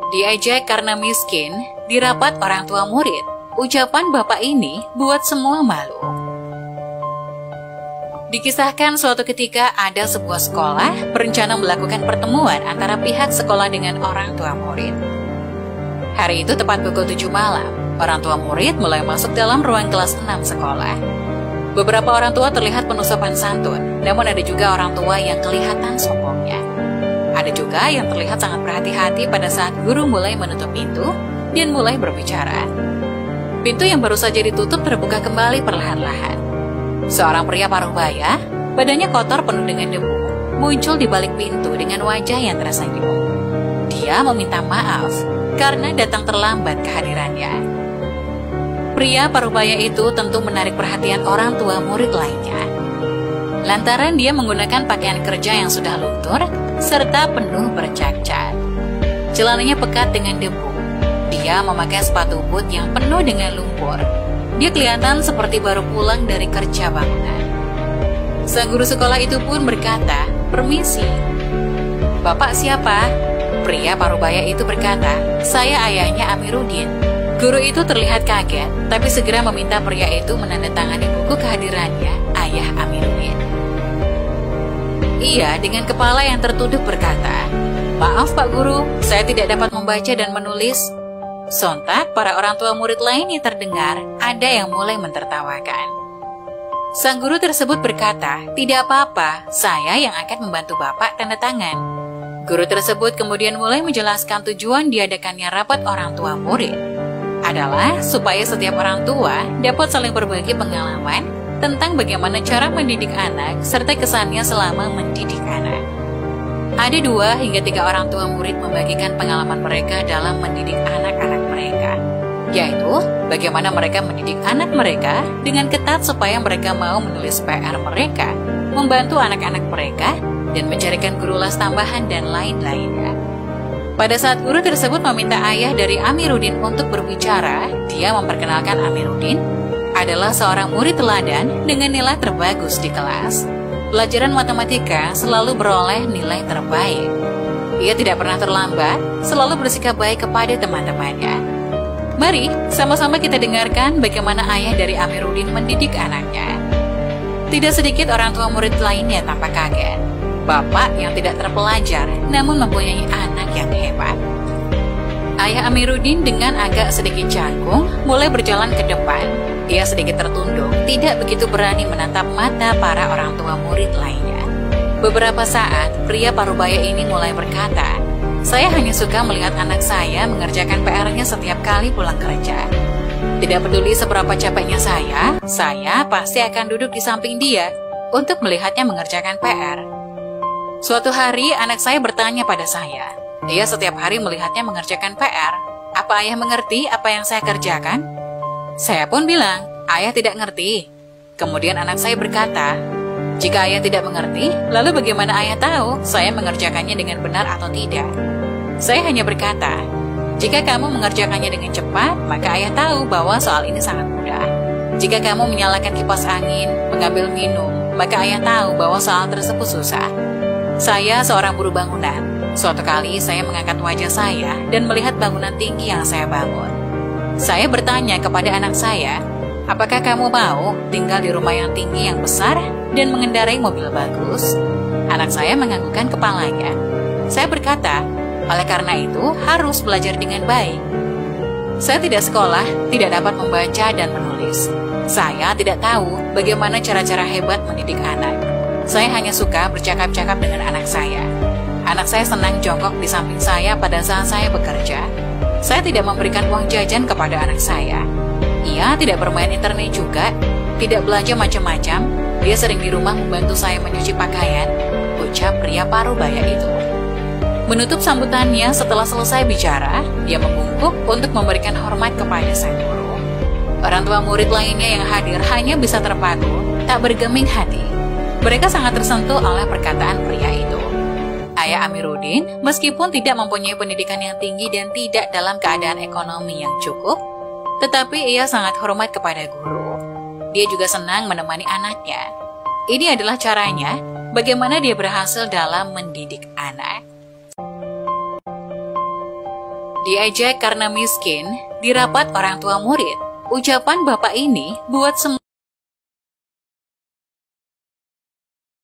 Diejek karena miskin, di rapat orang tua murid, ucapan bapak ini buat semua malu. Dikisahkan suatu ketika ada sebuah sekolah berencana melakukan pertemuan antara pihak sekolah dengan orang tua murid. Hari itu tepat pukul 7 malam, orang tua murid mulai masuk dalam ruang kelas 6 sekolah. Beberapa orang tua terlihat penuh sopan santun, namun ada juga orang tua yang kelihatan sombongnya. Ada juga yang terlihat sangat berhati-hati pada saat guru mulai menutup pintu dan mulai berbicara. Pintu yang baru saja ditutup terbuka kembali perlahan-lahan. Seorang pria paruh baya, badannya kotor penuh dengan debu, muncul di balik pintu dengan wajah yang tersenyum. Dia meminta maaf karena datang terlambat kehadirannya. Pria paruh baya itu tentu menarik perhatian orang tua murid lainnya. Lantaran dia menggunakan pakaian kerja yang sudah luntur serta penuh bercacat. Celananya pekat dengan debu. Dia memakai sepatu boot yang penuh dengan lumpur. Dia kelihatan seperti baru pulang dari kerja bangunan. Sang guru sekolah itu pun berkata, "Permisi." "Bapak siapa?" Pria parubaya itu berkata, "Saya ayahnya Amiruddin." Guru itu terlihat kaget, tapi segera meminta pria itu menandatangani buku kehadirannya, ayah Amiruddin. Ia dengan kepala yang tertunduk berkata, "Maaf Pak Guru, saya tidak dapat membaca dan menulis." Sontak, para orang tua murid lainnya terdengar ada yang mulai mentertawakan. Sang guru tersebut berkata, "Tidak apa-apa, saya yang akan membantu Bapak tanda tangan." Guru tersebut kemudian mulai menjelaskan tujuan diadakannya rapat orang tua murid. Adalah supaya setiap orang tua dapat saling berbagi pengalaman tentang bagaimana cara mendidik anak serta kesannya selama mendidik anak. Ada 2 hingga 3 orang tua murid membagikan pengalaman mereka dalam mendidik anak-anak mereka, yaitu bagaimana mereka mendidik anak mereka dengan ketat supaya mereka mau menulis PR mereka, membantu anak-anak mereka, dan mencarikan guru les tambahan dan lain-lainnya. Pada saat guru tersebut meminta ayah dari Amiruddin untuk berbicara, dia memperkenalkan Amiruddin adalah seorang murid teladan dengan nilai terbagus di kelas. Pelajaran matematika selalu beroleh nilai terbaik. Ia tidak pernah terlambat, selalu bersikap baik kepada teman-temannya. Mari sama-sama kita dengarkan bagaimana ayah dari Amiruddin mendidik anaknya. Tidak sedikit orang tua murid lainnya tampak kaget. Bapak yang tidak terpelajar namun mempunyai anak yang hebat. Ayah Amiruddin dengan agak sedikit canggung mulai berjalan ke depan. Ia sedikit tertunduk, tidak begitu berani menatap mata para orang tua murid lainnya. Beberapa saat, pria parubaya ini mulai berkata, "Saya hanya suka melihat anak saya mengerjakan PR-nya setiap kali pulang kerja. Tidak peduli seberapa capeknya saya pasti akan duduk di samping dia untuk melihatnya mengerjakan PR." Suatu hari, anak saya bertanya pada saya, "Dia setiap hari melihatnya mengerjakan PR. Apa ayah mengerti apa yang saya kerjakan?" Saya pun bilang, "Ayah tidak ngerti." Kemudian anak saya berkata, "Jika ayah tidak mengerti, lalu bagaimana ayah tahu saya mengerjakannya dengan benar atau tidak?" Saya hanya berkata, "Jika kamu mengerjakannya dengan cepat, maka ayah tahu bahwa soal ini sangat mudah. Jika kamu menyalakan kipas angin, mengambil minum, maka ayah tahu bahwa soal tersebut susah." Saya seorang buruh bangunan. Suatu kali saya mengangkat wajah saya dan melihat bangunan tinggi yang saya bangun. Saya bertanya kepada anak saya, "Apakah kamu mau tinggal di rumah yang tinggi yang besar dan mengendarai mobil bagus?" Anak saya menganggukkan kepalanya. Saya berkata, "Oleh karena itu harus belajar dengan baik." Saya tidak sekolah, tidak dapat membaca dan menulis. Saya tidak tahu bagaimana cara-cara hebat mendidik anak. Saya hanya suka bercakap-cakap dengan anak saya. Anak saya senang jongkok di samping saya pada saat saya bekerja. Saya tidak memberikan uang jajan kepada anak saya. Ia tidak bermain internet juga, tidak belanja macam-macam. Dia sering di rumah membantu saya mencuci pakaian, ucap pria parubaya itu. Menutup sambutannya setelah selesai bicara, dia membungkuk untuk memberikan hormat kepada sang guru. Orang tua murid lainnya yang hadir hanya bisa terpaku, tak bergeming hati. Mereka sangat tersentuh oleh perkataan pria itu. Ayah Amiruddin, meskipun tidak mempunyai pendidikan yang tinggi dan tidak dalam keadaan ekonomi yang cukup, tetapi ia sangat hormat kepada guru. Dia juga senang menemani anaknya. Ini adalah caranya bagaimana dia berhasil dalam mendidik anak. Diajak karena miskin, di rapat orang tua murid. Ucapan bapak ini buat semua